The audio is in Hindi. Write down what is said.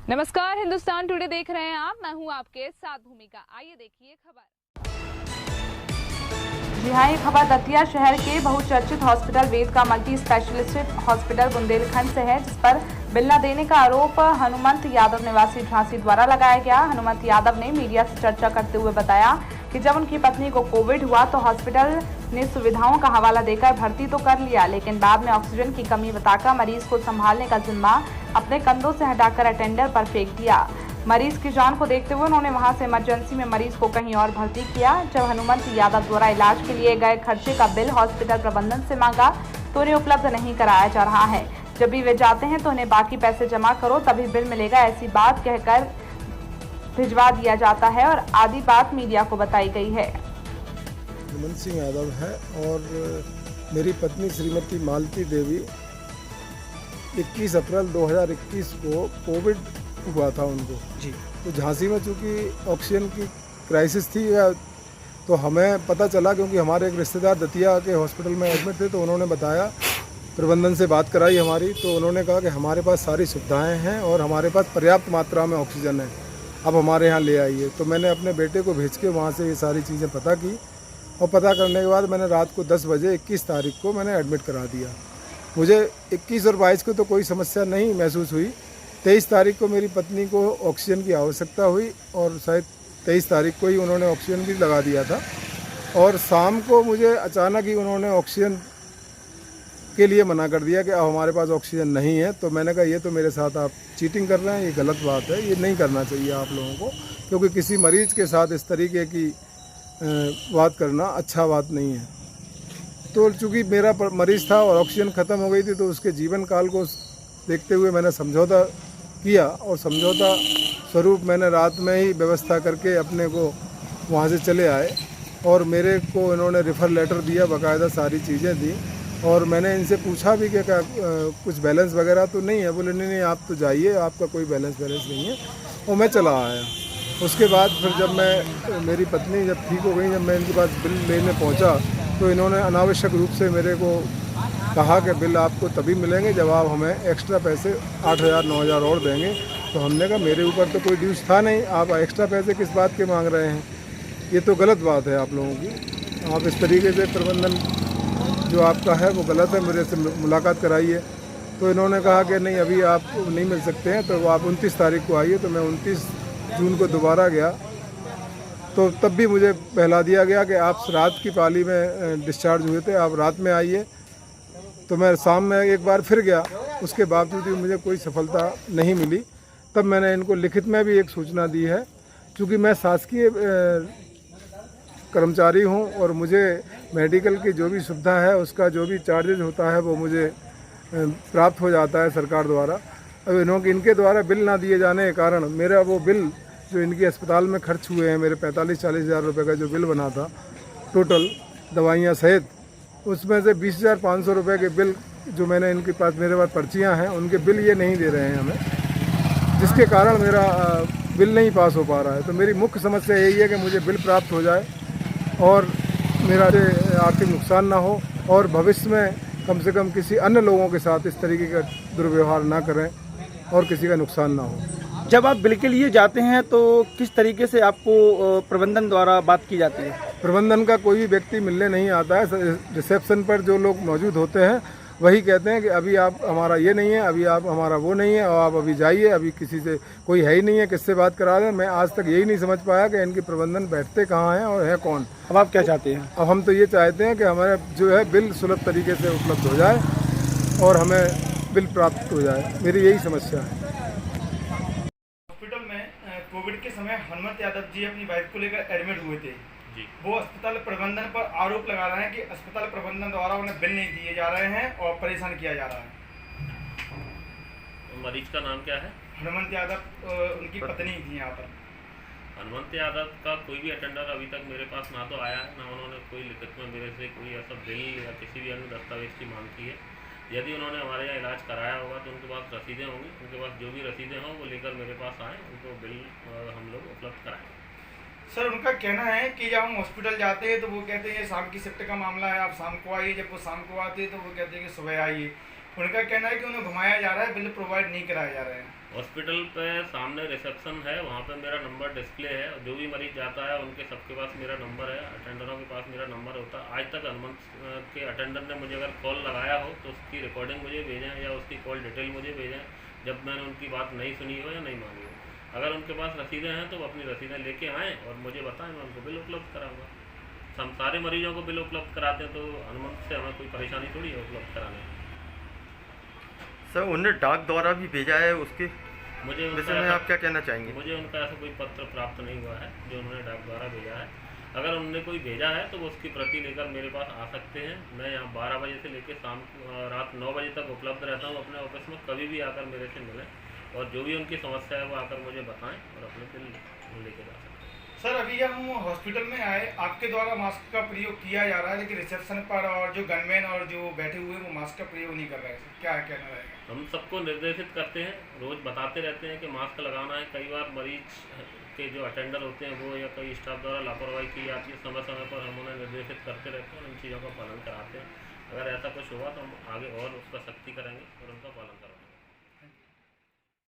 नमस्कार, हिंदुस्तान टुडे देख रहे हैं आप। मैं हूं आपके साथ भूमिका। आइए देखिए खबर। जी हाँ, ये खबर दतिया शहर के बहुचर्चित हॉस्पिटल वेद का मल्टी स्पेशलिस्ट हॉस्पिटल बुंदेलखंड से है, जिस पर बिल न देने का आरोप हनुमंत यादव निवासी झांसी द्वारा लगाया गया। हनुमंत यादव ने मीडिया से चर्चा करते हुए बताया कि जब उनकी पत्नी को कोविड हुआ तो हॉस्पिटल ने सुविधाओं का हवाला देकर भर्ती तो कर लिया, लेकिन बाद में ऑक्सीजन की कमी बताकर मरीज को संभालने का जिम्मा अपने कंधों से हटाकर अटेंडर पर फेंक दिया। मरीज की जान को देखते हुए उन्होंने वहां से इमरजेंसी में मरीज को कहीं और भर्ती किया। जब हनुमंत यादव द्वारा इलाज के लिए गए खर्चे का बिल हॉस्पिटल प्रबंधन से मांगा तो उन्हें उपलब्ध नहीं कराया जा रहा है। जब भी वे जाते हैं तो उन्हें बाकी पैसे जमा करो तभी बिल मिलेगा, ऐसी बात कहकर भिजवा दिया जाता है और आदि बात मीडिया को बताई गई है। हनुमंत सिंह यादव है और मेरी पत्नी श्रीमती मालती देवी 21 अप्रैल 2021 को कोविड हुआ था उनको जी। तो झांसी में चूँकि ऑक्सीजन की क्राइसिस थी तो हमें पता चला, क्योंकि हमारे एक रिश्तेदार दतिया के हॉस्पिटल में एडमिट थे, तो उन्होंने बताया, प्रबंधन से बात कराई हमारी, तो उन्होंने कहा कि हमारे पास सारी सुविधाएं हैं और हमारे पास पर्याप्त मात्रा में ऑक्सीजन है, अब हमारे यहाँ ले आइए। तो मैंने अपने बेटे को भेज के वहाँ से ये सारी चीज़ें पता की और पता करने के बाद मैंने रात को 10 बजे 21 तारीख को मैंने एडमिट करा दिया। मुझे 21 और 22 को तो कोई समस्या नहीं महसूस हुई। 23 तारीख को मेरी पत्नी को ऑक्सीजन की आवश्यकता हुई और शायद 23 तारीख को ही उन्होंने ऑक्सीजन भी लगा दिया था। और शाम को मुझे अचानक ही उन्होंने ऑक्सीजन के लिए मना कर दिया कि अब हमारे पास ऑक्सीजन नहीं है। तो मैंने कहा ये तो मेरे साथ आप चीटिंग कर रहे हैं, ये गलत बात है, ये नहीं करना चाहिए आप लोगों को, क्योंकि किसी मरीज के साथ इस तरीके की बात करना अच्छा बात नहीं है। तो चूँकि मेरा मरीज़ था और ऑक्सीजन ख़त्म हो गई थी तो उसके जीवन काल को देखते हुए मैंने समझौता किया और समझौता स्वरूप मैंने रात में ही व्यवस्था करके अपने को वहाँ से चले आए और मेरे को इन्होंने रेफर लेटर दिया, बाकायदा सारी चीज़ें दी। और मैंने इनसे पूछा भी कि क्या कुछ बैलेंस वगैरह तो नहीं है। बोले नहीं आप तो जाइए, आपका कोई बैलेंस नहीं है। और मैं चला आया। उसके बाद फिर जब मेरी पत्नी जब ठीक हो गई, जब मैं इनके पास बिल लेने पहुंचा तो इन्होंने अनावश्यक रूप से मेरे को कहा कि बिल आपको तभी मिलेंगे जब आप हमें एक्स्ट्रा पैसे 8,000 9,000 और देंगे। तो हमने कहा मेरे ऊपर तो कोई ड्यूज था नहीं, आप एक्स्ट्रा पैसे किस बात के मांग रहे हैं, ये तो गलत बात है आप लोगों की। आप इस तरीके से प्रबंधन जो आपका है वो गलत है, मेरे से मुलाकात कराइए। तो इन्होंने कहा कि नहीं अभी आप नहीं मिल सकते हैं, तो आप 29 तारीख को आइए। तो मैं 29 जून को दोबारा गया तो तब भी मुझे बहला दिया गया कि आप रात की पाली में डिस्चार्ज हुए थे, आप रात में आइए। तो मैं शाम में एक बार फिर गया, उसके बावजूद भी मुझे कोई सफलता नहीं मिली। तब मैंने इनको लिखित में भी एक सूचना दी है, क्योंकि मैं शासकीय कर्मचारी हूं और मुझे मेडिकल की जो भी सुविधा है उसका जो भी चार्जेज होता है वो मुझे प्राप्त हो जाता है सरकार द्वारा। अब इनके द्वारा बिल ना दिए जाने के कारण मेरा वो बिल जो इनके अस्पताल में खर्च हुए हैं, मेरे 45-40 हज़ार रुपये का जो बिल बना था टोटल दवाइयाँ सहित, उसमें से 20,500 रुपये के बिल जो मैंने इनके पास मेरे पास पर्चियाँ हैं उनके बिल ये नहीं दे रहे हैं हमें, जिसके कारण मेरा बिल नहीं पास हो पा रहा है। तो मेरी मुख्य समस्या यही है कि मुझे बिल प्राप्त हो जाए और मेरा आर्थिक नुकसान ना हो और भविष्य में कम से कम किसी अन्य लोगों के साथ इस तरीके का दुर्व्यवहार ना करें और किसी का नुकसान ना हो। जब आप बिल के लिए जाते हैं तो किस तरीके से आपको प्रबंधन द्वारा बात की जाती है? प्रबंधन का कोई भी व्यक्ति मिलने नहीं आता है। रिसेप्शन पर जो लोग मौजूद होते हैं वही कहते हैं कि अभी आप हमारा ये नहीं है, अभी आप हमारा वो नहीं है और आप अभी जाइए, अभी किसी से कोई है ही नहीं है, किससे बात करा दें। मैं आज तक यही नहीं समझ पाया कि इनके प्रबंधन बैठते कहाँ हैं और है कौन। अब आप क्या चाहते हैं? अब हम तो ये चाहते हैं कि हमारे जो है बिल सुलभ तरीके से उपलब्ध हो जाए और हमें बिल प्राप्त हो जाए, मेरी यही समस्या है। हॉस्पिटल में कोविड के समय हनुमंत यादव जी अपनी वाइफ को लेकर एडमिट हुए थे जी। वो अस्पताल प्रबंधन पर आरोप लगा रहे हैं कि अस्पताल प्रबंधन द्वारा उन्हें बिल नहीं दिए जा रहे हैं और परेशान किया जा रहा है। मरीज का नाम क्या है? हनुमंत यादव उनकी पत्नी थी यहाँ पर। हनुमंत यादव का कोई भी अटेंडर अभी तक मेरे पास ना तो आया है, ना उन्होंने कोई लिखित में मेरे से कोई ऐसा बिल या किसी भी अन्य दस्तावेज की मांग की है। यदि उन्होंने हमारे यहाँ इलाज कराया होगा तो उनके पास रसीदें होंगी, उनके पास जो भी रसीदें हों वो लेकर मेरे पास आएँ, उनको बिल हम लोग उपलब्ध कराएँ। सर उनका कहना है कि जब हम हॉस्पिटल जाते हैं तो वो कहते हैं ये शाम की शिफ्ट का मामला है, आप शाम को आइए। जब वो शाम को आते हैं तो वो कहते हैं कि सुबह आइए। उनका कहना है कि उन्हें घुमाया जा रहा है, बिल प्रोवाइड नहीं कराए जा रहे हैं। हॉस्पिटल पे सामने रिसेप्शन है, वहाँ पे मेरा नंबर डिस्प्ले है। जो भी मरीज जाता है उनके सबके पास मेरा नंबर है, अटेंडरों के पास मेरा नंबर होता है। आज तक हनुमंत के अटेंडर ने मुझे अगर कॉल लगाया हो तो उसकी रिकॉर्डिंग मुझे भेजें या उसकी कॉल डिटेल मुझे भेजें, जब मैंने उनकी बात नहीं सुनी हो या नहीं मानी हो। अगर उनके पास रसीदें हैं तो वो अपनी रसीदें लेके आएँ और मुझे बताएं, मैं उनको बिल उपलब्ध कराऊँगा। हम सारे मरीजों को बिल उपलब्ध कराते हैं, तो हनुमंत से हमें कोई परेशानी थोड़ी है उपलब्ध कराने में। सर उन्हें डाक द्वारा भी भेजा है, उसके मुझे विषय में आप क्या कहना चाहेंगे? मुझे उनका ऐसा कोई पत्र प्राप्त नहीं हुआ है जो उन्होंने डाक द्वारा भेजा है। अगर उन्होंने कोई भेजा है तो वो उसकी प्रति लेकर मेरे पास आ सकते हैं। मैं यहाँ 12 बजे से लेकर रात 9 बजे तक उपलब्ध रहता हूँ अपने ऑफिस में। कभी भी आकर मेरे से मिलें और जो भी उनकी समस्या है वो आकर मुझे बताएं और अपने बिल लेके जा सकते हैं। सर अभी जब हम हॉस्पिटल में आए, आपके द्वारा मास्क का प्रयोग किया जा रहा है, लेकिन रिसेप्शन पर और जो गनमैन और जो बैठे हुए वो मास्क का प्रयोग नहीं कर रहे हैं। क्या कहना रहेगा? हम सबको निर्देशित करते हैं, रोज़ बताते रहते हैं कि मास्क लगाना है। कई बार मरीज के जो अटेंडर होते हैं वो या कई स्टाफ द्वारा लापरवाही की जाती है, समय समय पर हम उन्हें निर्देशित करते रहते हैं, उन चीज़ों का पालन कराते हैं। अगर ऐसा कुछ हुआ तो हम आगे और उसका सख्ती करेंगे और उनका पालन करवाएंगे।